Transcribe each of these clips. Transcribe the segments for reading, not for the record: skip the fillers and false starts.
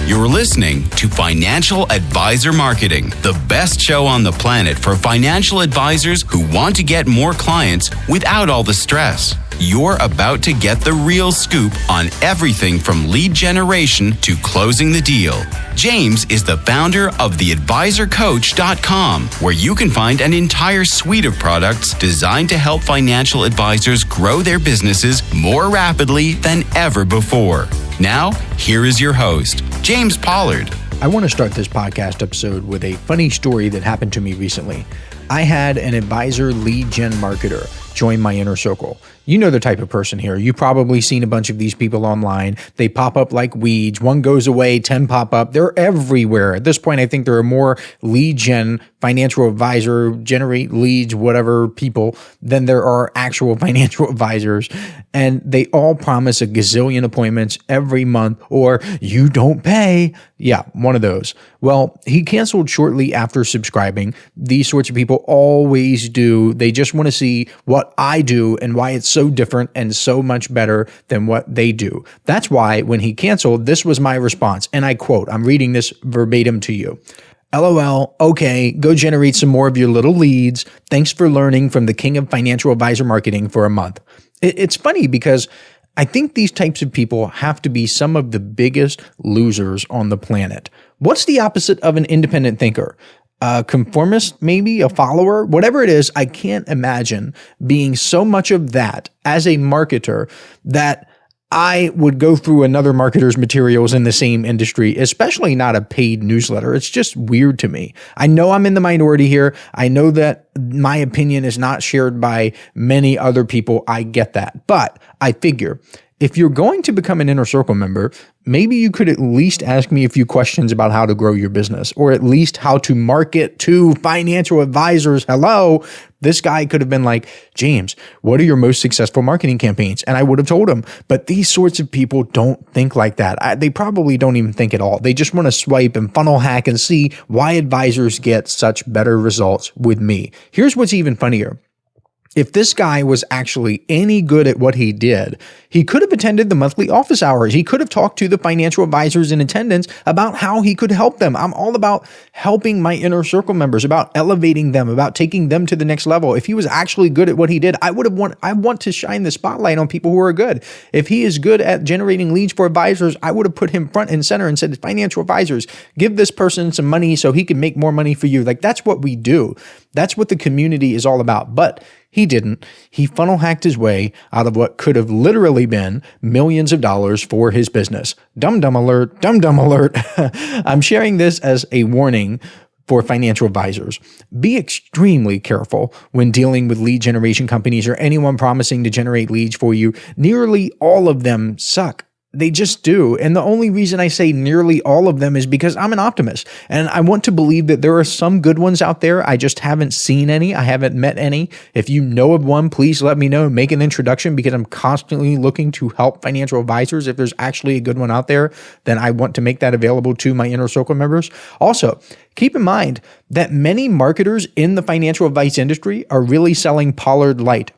You're listening to Financial Advisor Marketing, the best show on the planet for financial advisors who want to get more clients without all the stress. You're about to get the real scoop on everything from lead generation to closing the deal. James is the founder of theadvisorcoach.com, where you can find an entire suite of products designed to help financial advisors grow their businesses more rapidly than ever before. Now, here is your host, James Pollard. I want to start this podcast episode with a funny story that happened to me recently. I had an advisor lead gen marketer join my inner circle. You know the type of person here. You've probably seen a bunch of these people online. They pop up like weeds. One goes away, 10 pop up. They're everywhere. At this point, I think there are more lead gen, financial advisor, generate leads, whatever people than there are actual financial advisors. And they all promise a gazillion appointments every month, or you don't pay. Yeah, one of those. Well, he canceled shortly after subscribing. These sorts of people always do. They just want to see what I do and why it's so different and so much better than what they do. That's why when he canceled, this was my response. And I quote, I'm reading this verbatim to you. LOL, okay, go generate some more of your little leads. Thanks for learning from the king of financial advisor marketing for a month. It's funny because I think these types of people have to be some of the biggest losers on the planet. What's the opposite of an independent thinker? A conformist, maybe a follower, whatever it is. I can't imagine being so much of that as a marketer that I would go through another marketer's materials in the same industry, especially not a paid newsletter. It's just weird to me. I know I'm in the minority here. I know that my opinion is not shared by many other people. I get that. But I figure if you're going to become an Inner Circle member, maybe you could at least ask me a few questions about how to grow your business, or at least how to market to financial advisors. Hello. This guy could have been like, James, what are your most successful marketing campaigns? And I would have told him. But these sorts of people don't think like that. They probably don't even think at all. They just want to swipe and funnel hack and see why advisors get such better results with me. Here's what's even funnier. If this guy was actually any good at what he did, he could have attended the monthly office hours. He could have talked to the financial advisors in attendance about how he could help them. I'm all about helping my inner circle members, about elevating them, about taking them to the next level. If he was actually good at what he did, I want to shine the spotlight on people who are good. If he is good at generating leads for advisors, I would have put him front and center and said, financial advisors, give this person some money so he can make more money for you. Like, that's what we do. That's what the community is all about. But he didn't. He funnel hacked his way out of what could have literally been millions of dollars for his business. Dum-dum alert, dum-dum alert. I'm sharing this as a warning for financial advisors. Be extremely careful when dealing with lead generation companies or anyone promising to generate leads for you. Nearly all of them suck. They just do. And the only reason I say nearly all of them is because I'm an optimist. And I want to believe that there are some good ones out there. I just haven't seen any. I haven't met any. If you know of one, please let me know. Make an introduction, because I'm constantly looking to help financial advisors. If there's actually a good one out there, then I want to make that available to my Inner Circle members. Also, keep in mind that many marketers in the financial advice industry are really selling Pollard Light.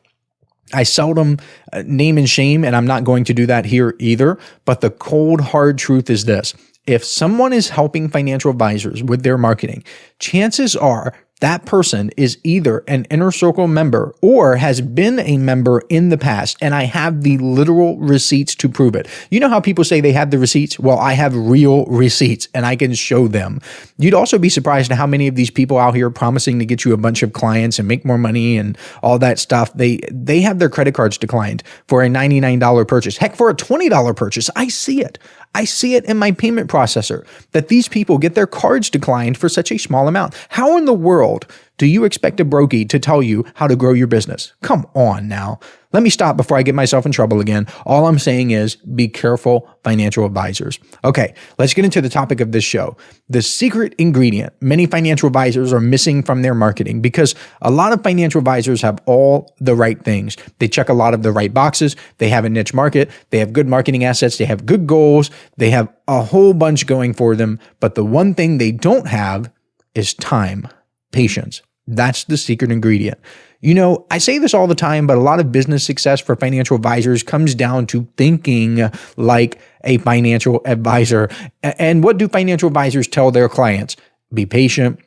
I seldom name and shame, and I'm not going to do that here either. But the cold, hard truth is this. If someone is helping financial advisors with their marketing, chances are that person is either an Inner Circle member or has been a member in the past, and I have the literal receipts to prove it. You know how people say they have the receipts? Well, I have real receipts, and I can show them. You'd also be surprised at how many of these people out here promising to get you a bunch of clients and make more money and all that stuff, they have their credit cards declined for a $99 purchase. Heck, for a $20 purchase. I see it. I see it in my payment processor that these people get their cards declined for such a small amount. How in the world do you expect a brokey to tell you how to grow your business? Come on now. Let me stop before I get myself in trouble again. All I'm saying is be careful, financial advisors. Okay, let's get into the topic of this show. The secret ingredient many financial advisors are missing from their marketing, because a lot of financial advisors have all the right things. They check a lot of the right boxes. They have a niche market. They have good marketing assets. They have good goals. They have a whole bunch going for them. But the one thing they don't have is time, patience. That's the secret ingredient. I say this all the time, but a lot of business success for financial advisors comes down to thinking like a financial advisor. And what do financial advisors tell their clients? Be patient,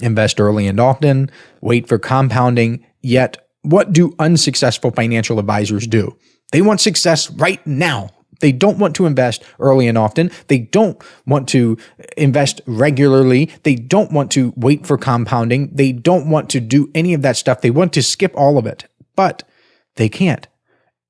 invest early and often, wait for compounding. Yet, what do unsuccessful financial advisors do? They want success right now. They don't want to invest early and often. They don't want to invest regularly. They don't want to wait for compounding. They don't want to do any of that stuff. They want to skip all of it, but they can't.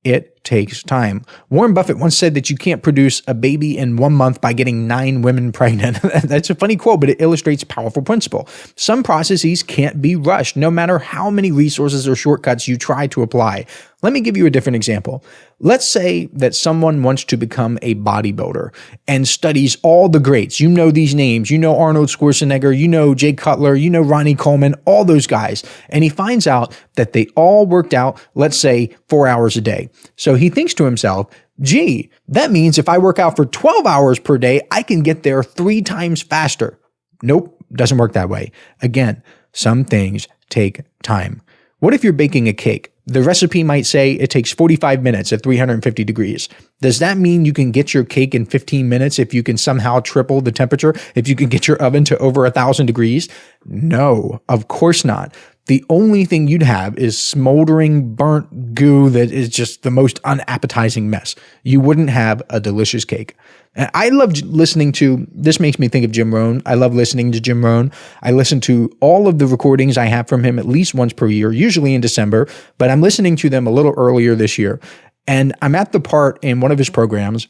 It takes time. Warren Buffett once said that you can't produce a baby in 1 month by getting 9 women pregnant. That's a funny quote, but it illustrates a powerful principle. Some processes can't be rushed, no matter how many resources or shortcuts you try to apply. Let me give you a different example. Let's say that someone wants to become a bodybuilder and studies all the greats. You know these names. You know Arnold Schwarzenegger. You know Jay Cutler. You know Ronnie Coleman, all those guys. And he finds out that they all worked out, let's say, 4 hours a day. So he thinks to himself, gee, that means if I work out for 12 hours per day, I can get there 3 times faster. Nope, doesn't work that way. Again, some things take time. What if you're baking a cake? The recipe might say it takes 45 minutes at 350 degrees. Does that mean you can get your cake in 15 minutes if you can somehow triple the temperature? If you can get your oven to over 1,000 degrees? No, of course not. The only thing you'd have is smoldering burnt goo that is just the most unappetizing mess. You wouldn't have a delicious cake. And I love listening to, this makes me think of Jim Rohn. I love listening to Jim Rohn. I listen to all of the recordings I have from him at least once per year, usually in December, but I'm listening to them a little earlier this year. And I'm at the part in one of his programs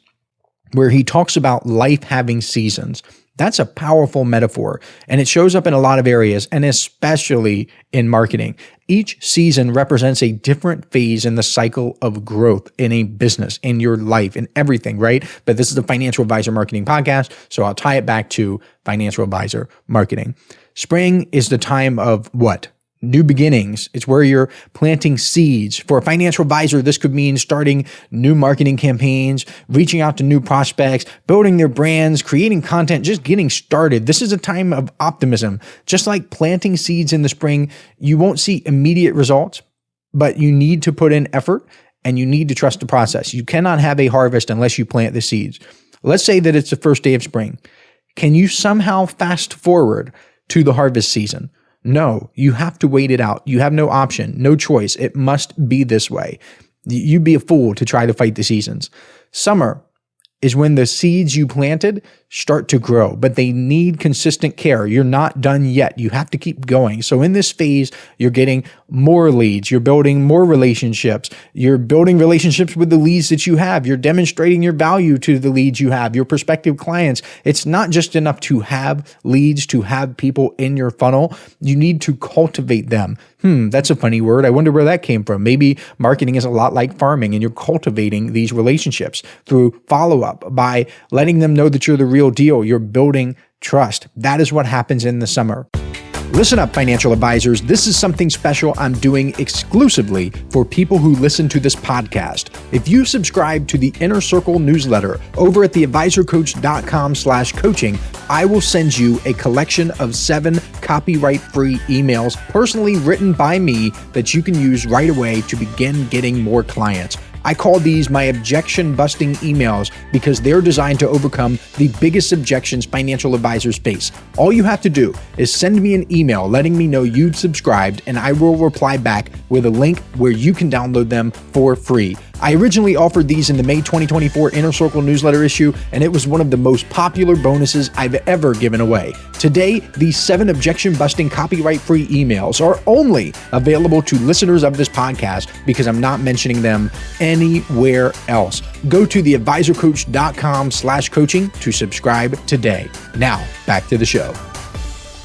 where he talks about life having seasons. That's a powerful metaphor, and it shows up in a lot of areas, and especially in marketing. Each season represents a different phase in the cycle of growth in a business, in your life, in everything, right? But this is the Financial Advisor Marketing Podcast, so I'll tie it back to financial advisor marketing. Spring is the time of what? New beginnings. It's where you're planting seeds. For a financial advisor, this could mean starting new marketing campaigns, reaching out to new prospects, building their brands, creating content, just getting started. This is a time of optimism. Just like planting seeds in the spring, you won't see immediate results, but you need to put in effort and you need to trust the process. You cannot have a harvest unless you plant the seeds. Let's say that it's the first day of spring. Can you somehow fast forward to the harvest season? No, you have to wait it out. You have no option, no choice. It must be this way. You'd be a fool to try to fight the seasons. Summer is when the seeds you planted start to grow, but they need consistent care. You're not done yet. You have to keep going. So in this phase, you're getting more leads. You're building more relationships. You're building relationships with the leads that you have. You're demonstrating your value to the leads you have, your prospective clients. It's not just enough to have leads, to have people in your funnel. You need to cultivate them. That's a funny word. I wonder where that came from. Maybe marketing is a lot like farming, and you're cultivating these relationships through follow-up by letting them know that you're the real deal. You're building trust. That is what happens in the summer. Listen up, financial advisors. This is something special I'm doing exclusively for people who listen to this podcast. If you subscribe to the Inner Circle newsletter over at theadvisorcoach.com/coaching, I will send you a collection of 7 copyright-free emails personally written by me that you can use right away to begin getting more clients. I call these my objection-busting emails because they're designed to overcome the biggest objections financial advisors face. All you have to do is send me an email letting me know you've subscribed, and I will reply back with a link where you can download them for free. I originally offered these in the May 2024 Inner Circle newsletter issue, and it was one of the most popular bonuses I've ever given away. Today, these 7 objection-busting copyright-free emails are only available to listeners of this podcast because I'm not mentioning them anywhere else. Go to theadvisorcoach.com/coaching to subscribe today. Now, back to the show.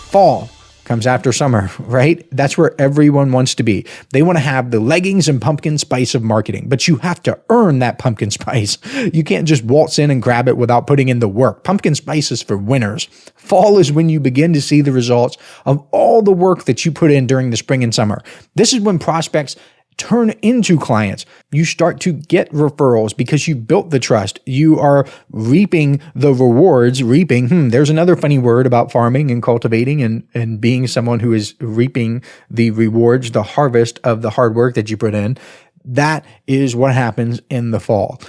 Fall comes after summer, right? That's where everyone wants to be. They want to have the leggings and pumpkin spice of marketing, but you have to earn that pumpkin spice. You can't just waltz in and grab it without putting in the work. Pumpkin spice is for winners. Fall is when you begin to see the results of all the work that you put in during the spring and summer. This is when prospects turn into clients. You start to get referrals because you built the trust. You are reaping the rewards. Reaping, there's another funny word about farming and cultivating and being someone who is reaping the rewards, the harvest of the hard work that you put in. That is what happens in the fall.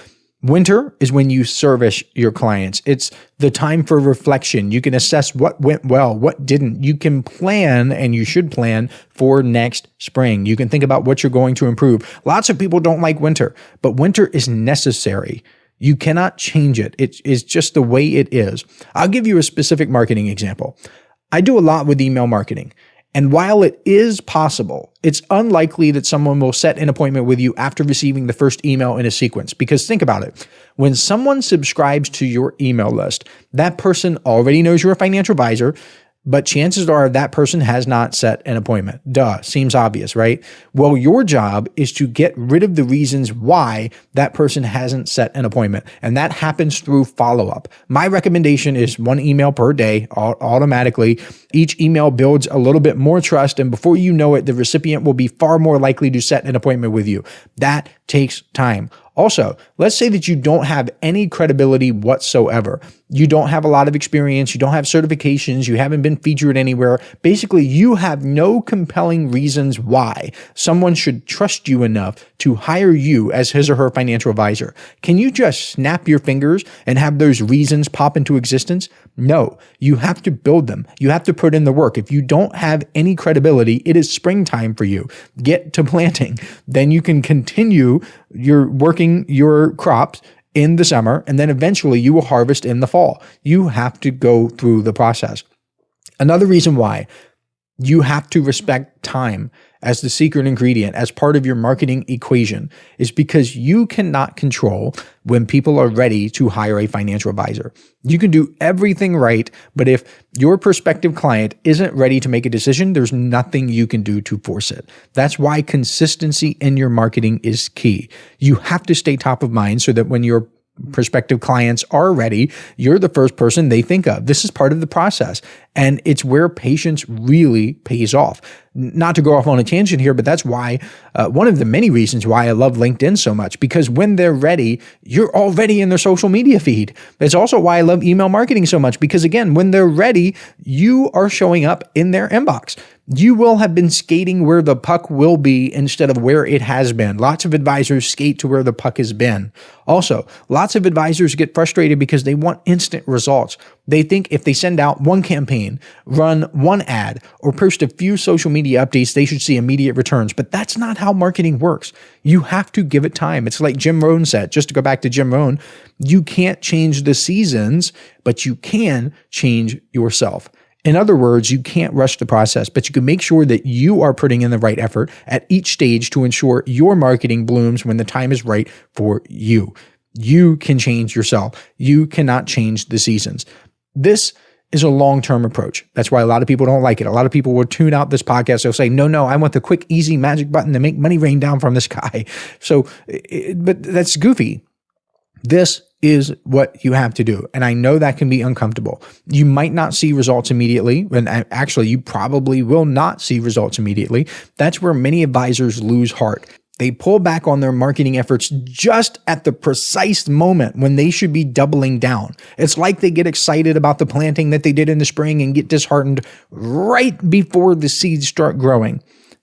Winter is when you service your clients. It's the time for reflection. You can assess what went well, what didn't. You can plan, and you should plan for next spring. You can think about what you're going to improve. Lots of people don't like winter, but winter is necessary. You cannot change it. It is just the way it is. I'll give you a specific marketing example. I do a lot with email marketing. And while it is possible, it's unlikely that someone will set an appointment with you after receiving the first email in a sequence. Because think about it. When someone subscribes to your email list, that person already knows you're a financial advisor, but chances are that person has not set an appointment. Duh, seems obvious, right? Well, your job is to get rid of the reasons why that person hasn't set an appointment. And that happens through follow-up. My recommendation is 1 email per day automatically. Each email builds a little bit more trust. And before you know it, the recipient will be far more likely to set an appointment with you. That takes time. Also, let's say that you don't have any credibility whatsoever. You don't have a lot of experience. You don't have certifications. You haven't been featured anywhere. Basically, you have no compelling reasons why someone should trust you enough to hire you as his or her financial advisor. Can you just snap your fingers and have those reasons pop into existence? No, you have to build them. You have to put in the work. If you don't have any credibility, it is springtime for you. Get to planting. Then you can continue your working your crops in the summer, and then eventually you will harvest in the fall. You have to go through the process. Another reason why you have to respect time as the secret ingredient, as part of your marketing equation, is because you cannot control when people are ready to hire a financial advisor. You can do everything right, but if your prospective client isn't ready to make a decision, there's nothing you can do to force it. That's why consistency in your marketing is key. You have to stay top of mind so that when your prospective clients are ready, you're the first person they think of. This is part of the process. And it's where patience really pays off. Not to go off on a tangent here, but that's why one of the many reasons why I love LinkedIn so much, because when they're ready, you're already in their social media feed. It's also why I love email marketing so much, because again, when they're ready, you are showing up in their inbox. You will have been skating where the puck will be instead of where it has been. Lots of advisors skate to where the puck has been. Also, lots of advisors get frustrated because they want instant results. They think if they send out one campaign, run one ad, or post a few social media updates, they should see immediate returns. But that's not how marketing works. You have to give it time. It's like Jim Rohn said, just to go back to Jim Rohn, you can't change the seasons, but you can change yourself. In other words, you can't rush the process, but you can make sure that you are putting in the right effort at each stage to ensure your marketing blooms when the time is right for you. You can change yourself. You cannot change the seasons. This is a long-term approach. That's why a lot of people don't like it. A lot of people will tune out this podcast. They'll say, no, I want the quick, easy magic button to make money rain down from the sky. But that's goofy. This is what you have to do. And I know that can be uncomfortable. You might not see results immediately. And actually, you probably will not see results immediately. That's where many advisors lose heart. They pull back on their marketing efforts just at the precise moment when they should be doubling down. It's like they get excited about the planting that they did in the spring and get disheartened right before the seeds start growing.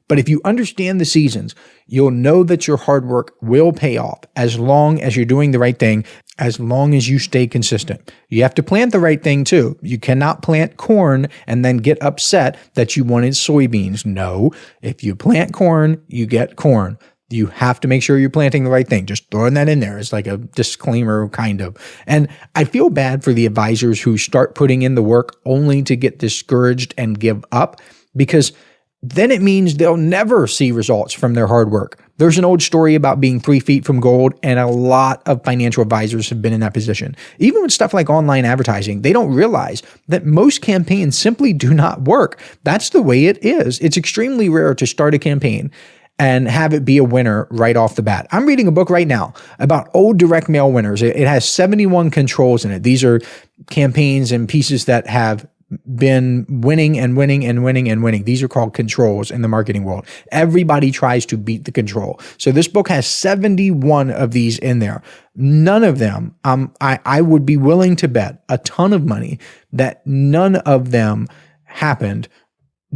But if you understand the seasons, you'll know that your hard work will pay off as long as you're doing the right thing, as long as you stay consistent. You have to plant the right thing too. You cannot plant corn and then get upset that you wanted soybeans. No, if you plant corn, you get corn. You have to make sure you're planting the right thing. Just throwing that in there is like a disclaimer, kind of. And I feel bad for the advisors who start putting in the work only to get discouraged and give up, because then it means they'll never see results from their hard work. There's an old story about being 3 feet from gold, and a lot of financial advisors have been in that position. Even with stuff like online advertising, they don't realize that most campaigns simply do not work. That's the way it is. It's extremely rare to start a campaign and have it be a winner right off the bat. I'm reading a book right now about old direct mail winners. It has 71 controls in it. These are campaigns and pieces that have been winning and winning and winning and winning. These are called controls in the marketing world. Everybody tries to beat the control. So this book has 71 of these in there. None of them, I would be willing to bet a ton of money that none of them happened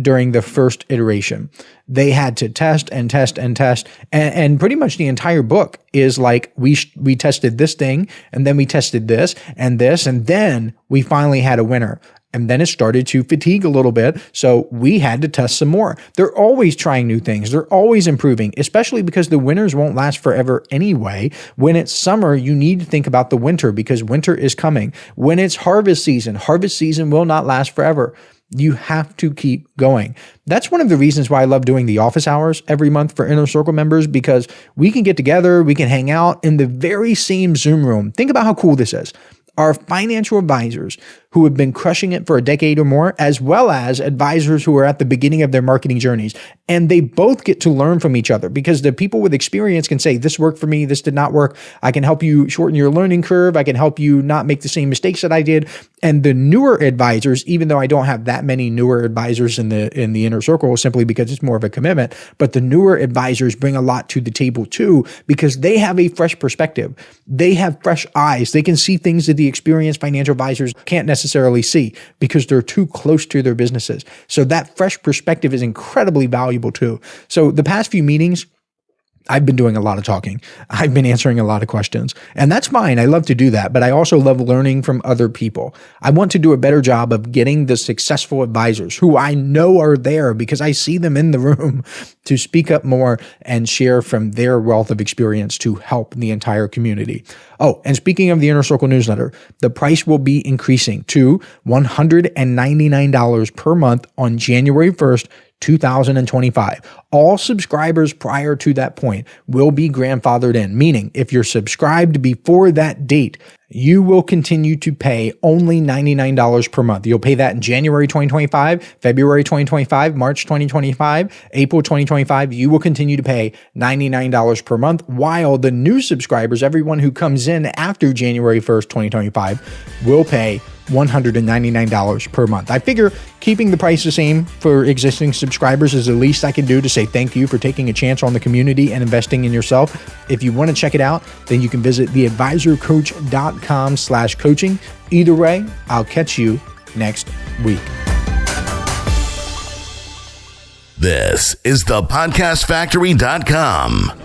during the first iteration. They had to test and test and test. And pretty much the entire book is like, we tested this thing, and then we tested this, and then we finally had a winner. And then it started to fatigue a little bit. So we had to test some more. They're always trying new things. They're always improving, especially because the winners won't last forever anyway. When it's summer, you need to think about the winter because winter is coming. When it's harvest season will not last forever. You have to keep going. That's one of the reasons why I love doing the office hours every month for Inner Circle members, because we can get together, we can hang out in the very same Zoom room. Think about how cool this is. Our financial advisors who have been crushing it for a decade or more, as well as advisors who are at the beginning of their marketing journeys. And they both get to learn from each other because the people with experience can say, this worked for me, this did not work. I can help you shorten your learning curve. I can help you not make the same mistakes that I did. And the newer advisors, even though I don't have that many newer advisors in the Inner Circle, simply because it's more of a commitment, but the newer advisors bring a lot to the table too, because they have a fresh perspective. They have fresh eyes. They can see things that the experienced financial advisors can't necessarily see because they're too close to their businesses. So that fresh perspective is incredibly valuable too. So the past few meetings, I've been doing a lot of talking. I've been answering a lot of questions, and that's fine. I love to do that, but I also love learning from other people. I want to do a better job of getting the successful advisors who I know are there because I see them in the room to speak up more and share from their wealth of experience to help the entire community. Oh, and speaking of the Inner Circle newsletter, the price will be increasing to $199 per month on January 1st, 2025. All subscribers prior to that point will be grandfathered in, meaning if you're subscribed before that date, you will continue to pay only $99 per month. You'll pay that in January 2025, February 2025, March 2025, April 2025. You will continue to pay $99 per month, while the new subscribers, everyone who comes in after January 1st, 2025, will pay $199 per month. I figure keeping the price the same for existing subscribers is the least I can do to say thank you for taking a chance on the community and investing in yourself. If you want to check it out, then you can visit theadvisorcoach.com/coaching. Either way, I'll catch you next week. This is thepodcastfactory.com.